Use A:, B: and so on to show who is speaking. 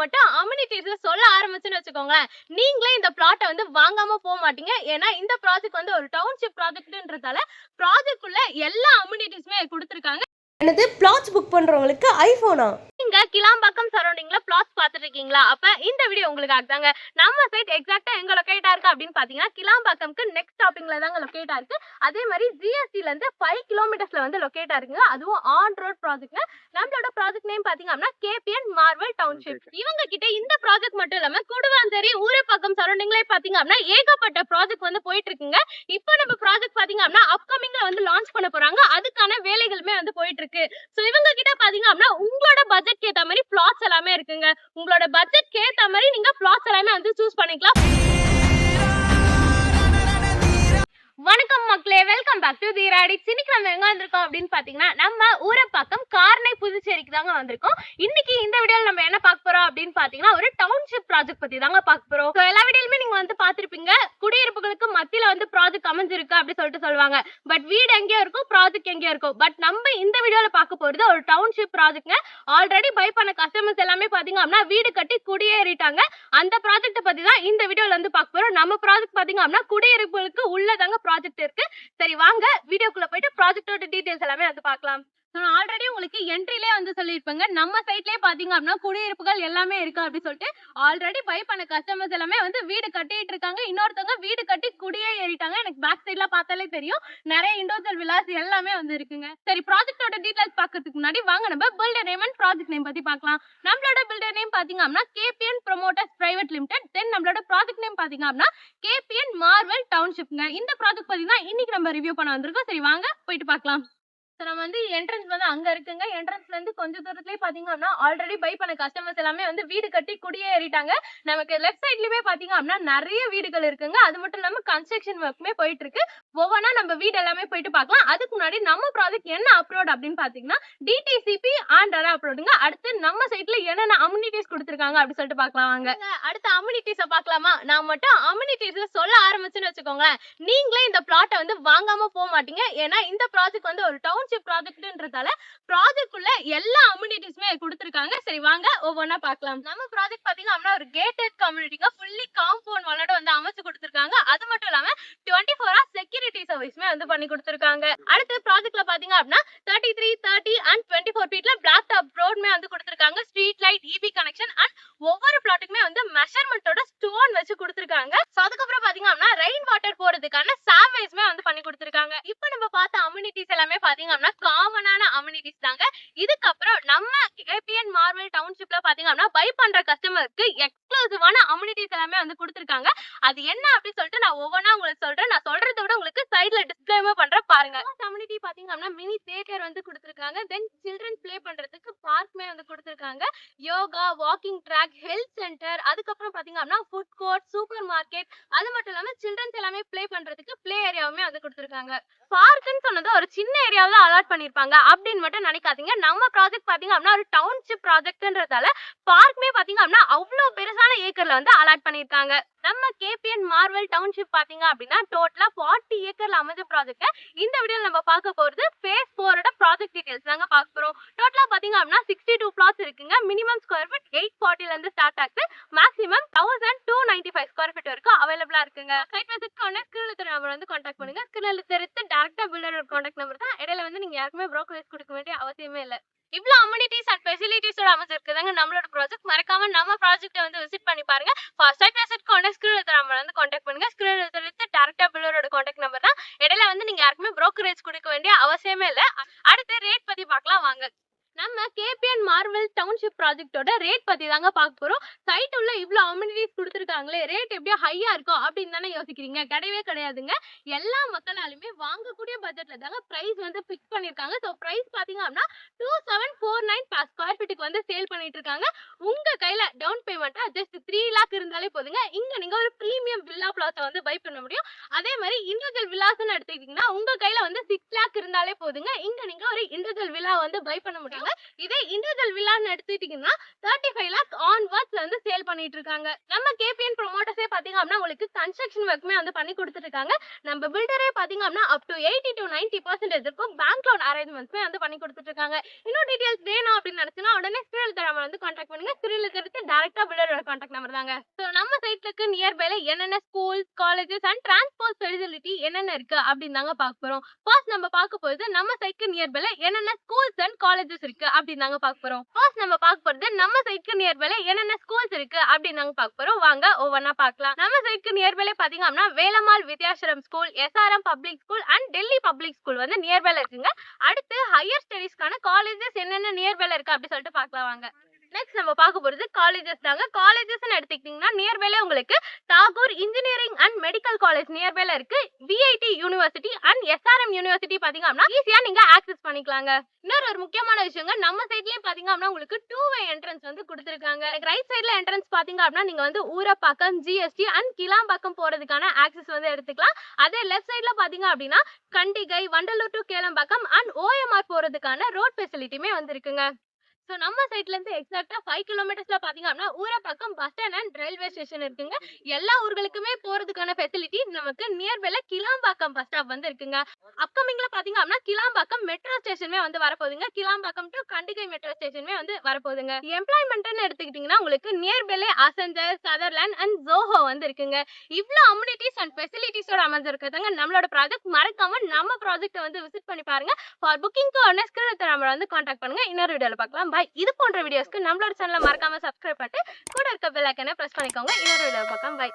A: மட்டும் அம்யூனிட்டிஸ் சொல்ல ஆரம்பிச்சுன்னு வச்சுக்கோங்களேன், நீங்களே இந்த பிளாட்டை வந்து வாங்காம போக மாட்டீங்க. ஏன்னா இந்த ப்ராஜெக்ட் வந்து ஒரு டவுன்ஷிப் ப்ராஜெக்ட்ன்றதால ப்ராஜெக்ட்குள்ள எல்லா அம்யூனிட்டிஸுமே கொடுத்துருக்காங்க.
B: எனது பிளாட்ஸ் புக் பண்றவங்களுக்கு ஐபோனா?
A: நீங்க கிளாம்பாக்கம் சரௌண்டிங்ல பிளாட்ஸ் பார்த்துட்டு இருக்கீங்களா? அப்ப இந்த வீடியோ உங்களுக்கு தாங்க. நம்ம சைட் எக்ஸாக்ட்டா எங்க லொகேட்டா இருக்கு அப்படின்னு பாத்தீங்கன்னா, கிளாம்பாக்கம்க்கு நெக்ஸ்ட் ஸ்டாப்பிங்ல தாங்க லொகேட்டா இருக்கு. அதே மாதிரி ஜிஎஸ்டில இருந்து 5 கிலோமீட்டர்ஸ்ல வந்து லொகேட்டா இருக்குங்க. அதுவும் ஆன் ரோட் ப்ராஜெக்ட்ங்க. நம்மளோட ப்ராஜெக்ட் நேம் பாத்தீங்க அப்படின்னா கேபிஎன் மார்வல் டவுன்ஷிப். இவங்க கிட்ட இந்த ப்ராஜெக்ட் மட்டும் இல்லாம குடுவாஞ்சேரி ஊரப்பாக்கம் சரௌண்டிங்ல பாத்தீங்க அப்படின்னா ஏகப்பட்ட ப்ராஜெக்ட் வந்து போயிட்டு இருக்குங்க. இப்போ நம்ம ப்ராஜெக்ட் பாத்தீங்க அப்படின்னா அப்கமிங்ல வந்து லான்ச் பண்ண போறாங்க. அதுக்கான வேலைகளுமே வந்து போயிட்டு இருக்கு. சோ இவங்க கிட்ட பாத்தீங்க அப்படின்னா உங்களோட பட்ஜெட் ஏத்த மாதிரி பிளாட்ஸ் எல்லாமே இருக்குங்க. உங்களோட பட்ஜெட் ஏத்த மாதிரி நீங்க பிளாட்ஸ் எல்லாமே வந்து சூஸ் பண்ணிக்கலாம். வணக்கம் மக்களே, welcome back to the radix. இன்னைக்கு நம்ம எங்க வந்திருக்கோம் அப்படின்னு பாத்தீங்கன்னா, நம்ம ஊரப்பாக்கம் கார்னை புதுச்சேரிக்கு தாங்க வந்திருக்கோம். இன்னைக்கு இந்த வீடியோல நம்ம என்ன பார்க்க போறோம் அப்படின்னு பாத்தீங்கன்னா, ஒரு டவுன்ஷிப் ப்ராஜெக்ட் பத்தி தாங்க பார்க்க போறோம். சோ எல்லா வீடியோலுமே நீங்க வந்து பாத்திருப்பீங்க, குடியிருப்புகளுக்கு மத்தியில வந்து ப்ராஜெக்ட் அமைஞ்சிருக்கு அப்படி சொல்லிட்டு சொல்லுவாங்க. பட் வீடு எங்கேயோ இருக்கும், ப்ராஜெக்ட் எங்கேயோ இருக்கும். பட் நம்ம இந்த வீடியோல பார்க்க போறது ஒரு டவுன்ஷிப் ப்ராஜெக்ட்ங்க. ஆல்ரெடி பை பண்ண கஸ்டமர்ஸ் எல்லாமே பாத்தீங்க அப்படின்னா வீடு கட்டி குடியேறிட்டாங்க. அந்த ப்ராஜெக்ட் பத்தி தான் இந்த வீடியோல வந்து பார்க்க போறோம். நம்ம ப்ராஜெக்ட் பாத்தீங்க அப்படின்னா குடியிருப்புகளுக்கு உள்ளதாங்க ப்ராஜெக்ட் இருக்கு. சரி வாங்க வீடியோக்குள்ள போயிட்டு ப்ராஜெக்ட்டோட டீடைல்ஸ் எல்லாமே வந்து பார்க்கலாம். நான் ஆல்ரெடி உங்களுக்கு என்ட்ரிலே வந்து சொல்லியிருப்பேங்க, நம்ம சைட்லயே பாத்தீங்க அப்படின்னா குடியிருப்புகள் எல்லாமே இருக்கு அப்படின்னு சொல்லிட்டு ஆல்ரெடி பை பண்ண கஸ்டமர்ஸ் எல்லாமே வந்து வீடு கட்டிட்டு இருக்காங்க. இன்னொருத்தவங்க வீடு கட்டி குடியே ஏறிட்டாங்க. எனக்கு பேக் சைட்ல பார்த்தாலே தெரியும், நிறைய இண்டிவிஜுவல் விலாஸ் எல்லாமே வந்து இருக்குங்க. சரி ப்ராஜெக்ட்டோட டீடைல்ஸ் பார்க்கிறதுக்கு முன்னாடி வாங்க நம்ம builder name and project name பத்தி பார்க்கலாம். நம்மளோட பில்டர் நேம் பாத்தீங்க அப்படின்னா KBN promoters private limited. Then நம்மளோட ப்ராஜெக்ட் நேம் பாத்தீங்க அப்படின்னா கேபிஎன் மார்வல் டவுன்ஷிப்ங்க. இந்த ப்ராஜெக்ட் பத்தி தான் இன்னைக்கு நம்ம ரிவ்யூ பண்ண வந்திருக்கோம். சரி வாங்க போயிட்டு பார்க்கலாம். நம்ம வந்து என்ட்ரன்ஸ் வந்து அங்க இருக்குங்க. என்ட்ரன்ஸ்ல இருந்து கொஞ்ச தூரத்திலே பாத்தீங்க அப்படின்னா ஆல்ரெடி பை பண்ண கஸ்டமர்ஸ் எல்லாமே வந்து வீடு கட்டி குடியேறிட்டாங்க. நமக்கு லெஃப்ட் சைட்லயுமே பாத்தீங்க அப்படின்னா நிறைய வீடுகள் இருக்குங்க. அது மட்டும் இல்லாம கன்ஸ்ட்ரக்ஷன் ஒர்க்குமே போயிட்டு இருக்கு. ஒவ்வொன்னா நம்ம வீடு எல்லாமே போயிட்டு பார்க்கலாம். அதுக்கு முன்னாடி நம்ம ப்ராஜெக்ட் என்ன அப்ரோட் அப்படின்னு பாத்தீங்கன்னா டிடிசிபி அண்ட் ரா அப்ரோடுங்க. அடுத்து நம்ம சைட்ல என்னென்ன அம்யூனிட்டிஸ் கொடுத்துருக்காங்க அப்படின்னு சொல்லிட்டு பார்க்கலாம் வாங்க. அடுத்த அம்யூனிட்டிஸை பார்க்கலாமா? நான் மட்டும் அம்யூனிட்டிஸ் சொல்ல ஆரம்பிச்சுன்னு வச்சுக்கோங்களேன், நீங்களே இந்த பிளாட்டை வந்து வாங்காம போக மாட்டீங்க. ஏன்னா இந்த ப்ராஜெக்ட் வந்து ஒரு டவுன்ஷிப் ப்ராஜெக்ட்ன்றதால ப்ராஜெக்ட்குள்ள எல்லா அம்யூனிட்டிஸுமே கொடுத்துருக்காங்க. சரி வாங்க ஒவ்வொன்னா பார்க்கலாம். நம்ம ப்ராஜெக்ட் பாத்தீங்க அப்படின்னா ஒரு கேட்டட் கம்யூனிட்டிங்க, ஃபுல்லி காம்பவுண்ட் வாலோட வந்து அமைச்சு கொடுத்துருக்காங்க. அது மட்டும் இல்லாம 24 hours செக்யூரிட்டி சர்வீஸ்மே வந்து பண்ணி கொடுத்துருக்காங்க. அடுத்து ப்ராஜெக்ட்ல பாத்தீங்க அப்படின்னா 33, 30 அண்ட் 24 ஃபீட்ல பிளாக் டாப் ரோட்மே வந்து கொடுத்துருக்காங்க. Street light, EB connection and ஒவ்வொரு பிளாட்டுக்குமே வந்து மெஷர்மெண்டோட ஸ்டோன் வச்சு கொடுத்துருக்காங்க. அதுக்கப்புறம் பாத்தீங்க அப்படின்னா ரெயின் வாட்டர் போறதுக்கான சாவேஸ்மே வந்து பண்ணி கொடுத்துருக்காங்க. இப்போ நம்ம பார்த்த அம்யூனிட்டிஸ் எல்லாமே பாத்தீங்க அப்படின்னா காமனான அம்யூனிட்டிஸ் தாங்க. இதுக்கப்புறம் நம்ம கேபிஎன் மார்வல் டவுன்ஷிப்ல பாத்தீங்க அப்படின்னா பை பண்ற கஸ்டமருக்கு எக்ஸ்க்ளூசிவான அம்யூனிட்டிஸ் எல்லாமே வந்து கொடுத்துருக்காங்க. அது என்ன அப்படின்னு சொல்லிட்டு நான் ஒவ்வொன்னா உங்களுக்கு சொல்றேன். நான் சொல்றதை விட உங்களுக்கு சைட்ல டிஸ்ப்ளேமே பண்றேன் பாருங்க. அம்யூனிட்டி பாத்தீங்க அப்படின்னா மினி தியேட்டர் வந்து கொடுத்துருக்காங்க. தென் சில்ட்ரன் பிளே பண்றதுக்கு பார்க்மே வந்து கொடுத்துருக்காங்க. Yoga, walking track, health centre, அதுக்கப்புறம் பாத்தீங்க அப்படின்னா ஃபுட் கோர்ட், சூப்பர் மார்க்கெட், அது மட்டும் இல்லாம சில்ட்ரன்ஸ் எல்லாமே பிளே பண்றதுக்கு பிளே ஏரியாவுமே வந்து கொடுத்துருக்காங்க. பார்க்னு சொன்னது ஒரு சின்ன ஏரியாவில அலாட் பண்ணிருப்பாங்க அப்படின்னு மட்டும் நினைக்காதீங்க. நம்ம ப்ராஜெக்ட் பாத்தீங்க அப்படின்னா ஒரு டவுன்ஷிப் ப்ராஜெக்ட்ன்றதால பார்க்மே பாத்தீங்க அப்படின்னா அவ்வளவு பெருசான ஏக்கர்ல வந்து அலாட் பண்ணிருக்காங்க. நம்ம கேபிஎன் மார்வல் டவுன்ஷிப் பாத்தீங்க அப்படின்னா டோட்டலா 40 ஏக்கர்ல அமைஞ்ச ப்ராஜெக்ட். இந்த வீடியோல நம்ம பார்க்க போறது phase 4 ப்ராஜெக்ட் டீடைல்ஸ் தாங்க பார்க்க போறோம். டோட்டலா பாத்தீங்க அப்படின்னா 62 பிளாட்ஸ் இருக்குங்க. மினிமம் ஸ்கொயர் ஃபீட் 840 ல இருந்து ஸ்டார்ட் ஆகுது. மேக்ஸிமம் 1295 ஸ்கொயர் ஃபீட் வரைக்கும் அவைலபிளா இருக்குங்க. சைட் விசிட்க்கான ஸ்கிரீன்ல தெரிய நம்பர் வந்து கான்டாக்ட் பண்ணுங்க. ஸ்கிரீன்ல தெரிஞ்சு டைரக்டா பில்டரோட கான்டாக்ட் நம்பர் தான். இடையில வந்து நீங்க யாருக்குமே புரோக்கரேஜ் கொடுக்க வேண்டிய அவசியமே இல்ல. இவ்வளவு அம்யூனிட்டிஸ் அண்ட் ஃபெசிலிட்டிஸோட அமைச்சிருக்குதாங்க நம்மளோட ப்ராஜெக்ட். மறக்காம நம்ம ப்ராஜெக்ட்டை வந்து விசிட் பண்ணி பாருங்க. ஃபாஸ்ட் விசிட் கான்டாக்ட் ஸ்கிரீன்ல நம்பர் வந்து கான்டாக்ட் பண்ணுங்க. ஸ்கிரீன்ல தெரிஞ்சு டைரக்டா பில்டரோட கான்டாக்ட் நம்பர் தான். இடையில வந்து நீங்க யாருக்குமே புரோக்கரேஜ் கொடுக்க வேண்டிய அவசியமே இல்ல. அடுத்து ரேட் பத்தி பார்க்கலாம் வாங்க. நம்ம கேபிஎன் மார்வல் டவுன்ஷிப் ப்ராஜெக்ட்டோட ரேட் பத்தி தாங்க பார்க்க போறோம். சைட் உள்ள இவ்வளவு அம்யூனிட்டிஸ் கொடுத்துருக்காங்களே, ரேட் எப்படியோ ஹையா இருக்கும் அப்படின்னு தானே யோசிக்கிறீங்க? கிடையவே கிடையாதுங்க. எல்லா மக்களாலுமே வாங்கக்கூடிய பட்ஜெட்ல தாங்க பிரைஸ் வந்து பிக்ஸ் பண்ணிருக்காங்க. ஸோ பிரைஸ் பாத்தீங்க அப்படின்னா 2749 per ஸ்கொயர் ஃபீட்டுக்கு வந்து சேல் பண்ணிட்டு இருக்காங்க. உங்க கையில டவுன் பேமெண்டா ஜஸ்ட் 3 lakh இருந்தாலே போதுங்க. இங்க நீங்க ஒரு பிரீமியம் வில்லா பிளாட்டை வந்து பை பண்ண முடியும். அதே மாதிரி இண்டிவிஜுவல் வில்லாஸ்ன்னு எடுத்துக்கிட்டீங்கன்னா உங்க கையில வந்து 6 lakh இருந்தாலே போதுங்க. இங்க நீங்க ஒரு இண்டிவிஜுவல் வில்லா வந்து பை பண்ண முடியும். இதே இண்டிவிஜுவல் வில்லான்னு எடுத்துக்கிட்டீங்கன்னா 35 lakh ஆன்வர்ட்ஸ்ல வந்து சேல் பண்ணிட்டு இருக்காங்க. நம்ம கேபிஎன் ப்ரோமோட்டர்ஸே பாத்தீங்க அப்படின்னா உங்களுக்கு கன்ஸ்ட்ரக்ஷன் ஒர்க்குமே வந்து பண்ணி கொடுத்துட்டு இருக்காங்க. நம்ம பில்டரே பாத்தீங்க அப்படின்னா up to 80 to 90% இருக்கும் பேங்க் லோன் அரேஞ்ச்மெண்ட்ஸ்மே வந்து பண்ணி கொடுத்துட்டு இருக்காங்க. இன்னும் டீடைல்ஸ் வேணும் அப்படின்னு நினைச்சுன்னா உடனே ஸ்கிரீன்ல தர நம்பர் வந்து கான்டாக்ட் பண்ணுங்க. ஸ்கிரீன்ல இருக்கிறது டைரக்டா பில்டரோட கான்டாக்ட் நம்பர் தாங்க. சோ நம்ம சைட்ல நியர்பைல என்னென்ன schools, colleges and transport facility என்னென்ன இருக்கு அப்படின்னு தாங்க பார்க்க போறோம். ஃபர்ஸ்ட் நம்ம பார்க்க போறது நம்ம சைட்க்கு நியர்பைல என்னென்ன ஸ்கூல்ஸ் அண்ட் காலேஜஸ் இருக்கு அப்படின்னு தாங்க பார்க்க போறோம். ஃபர்ஸ்ட் நம்ம பார்க்க போறது நம்ம சைட்க்கு நியர்பைல என்னென்ன ஸ்கூல்ஸ் இருக்கு அப்படின்னு தாங்க பார்க்க போறோம். வாங்க ஒவ்வொன்னா பார்க்கலாம். நம்ம சைட்க்கு நியர்பைல பாத்தீங்க அப்படின்னா Velammal Vidyashram school, SRM public school and Delhi public school வந்து நியர்பைல இருக்குங்க. அடுத்து ஹையர் ஸ்டடீஸ்க்கான காலேஜஸ் என்னென்ன நியர்பைல இருக்கு அப்படி சொல்லிட்டு பார்க்கலாம் வாங்க. நெக்ஸ்ட் நம்ம பார்க்க போறது காலேஜஸ் தாங்க. காலேஜஸ்னு எடுத்துக்கிட்டீங்கன்னா நியர்பைல உங்களுக்கு Tagore engineering and medical college நியர்பைல இருக்கு. VIT university and SRM university பாத்தீங்க அப்படின்னா ஈஸியா நீங்க ஆக்சஸ் பண்ணிக்கலாங்க. இன்னொரு ஒரு முக்கியமான விஷயங்க, நம்ம சைட்லயே பாத்தீங்க அப்படின்னா உங்களுக்கு 2-வே என்ட்ரன்ஸ் வந்து கொடுத்துருக்காங்க. ரைட் சைட்ல என்ட்ரன்ஸ் பாத்தீங்க அப்படின்னா நீங்க வந்து ஊரப்பாக்கம், ஜிஎஸ்டி அண்ட் கிளாம்பாக்கம் போறதுக்கான ஆக்சஸ் வந்து எடுத்துக்கலாம். அதே லெஃப்ட் சைட்ல பாத்தீங்க அப்படின்னா Kandigai, Vandalur to Kelambakkam and OMR போறதுக்கான ரோட் ஃபெசிலிட்டியுமே வந்து இருக்குங்க. சோ நம்ம சைட்ல இருந்து எக்ஸாக்ட்டா 5 கிலோமீட்டர்ஸ்ல பாத்தீங்க அப்படின்னா Urapakkam bus stand and railway station இருக்குங்க. எல்லா ஊர்களுக்குமே போறதுக்கான ஃபெசிலிட்டி நமக்கு நியர்பைல கிளாம்பாக்கம் பஸ் ஸ்டாப் வந்து இருக்குங்க. அப்கமிங்ல பாத்தீங்க அப்படின்னா கிளாம்பாக்கம் மெட்ரோ ஸ்டேஷனுமே வந்து வரப்போகுதுங்க. கிளாம்பாக்கம் டு கண்டிகை மெட்ரோ ஸ்டேஷனுமே வந்து வரப்போகுதுங்க. எம்ப்ளாய்மெண்ட்னு எடுத்துக்கிட்டீங்கன்னா உங்களுக்கு நியர்பைல அசெஞ்சர், சதர்லேண்ட் அண்ட் ஜோஹோ வந்து இருக்குங்க. இவ்ளோ அம்யூனிட்டிஸ் அண்ட் ஃபெசிலிட்டிஸோட அமைஞ்சிருக்கிறதாங்க நம்மளோட ப்ராஜெக்ட். மறக்காம நம்ம ப்ராஜெக்ட்டை வந்து விசிட் பண்ணி பாருங்க. ஃபார் புக்கிங்க்கு உடனே ஸ்கிரீன்ல நம்பர் வந்து கான்டாக்ட் பண்ணுங்க. இன்னொரு வீடியோல பார்க்கலாம். பை. இது போன்ற வீடியோஸ்க்கு நம்மளோட சேனலை மறக்காம சப்ஸ்கிரைப் பண்ணிட்டு கூட இருக்க பெல் ஐகானை பிரஸ் பண்ணிக்கோங்க. இன்னொரு வீடியோல பார்க்கலாம். பை.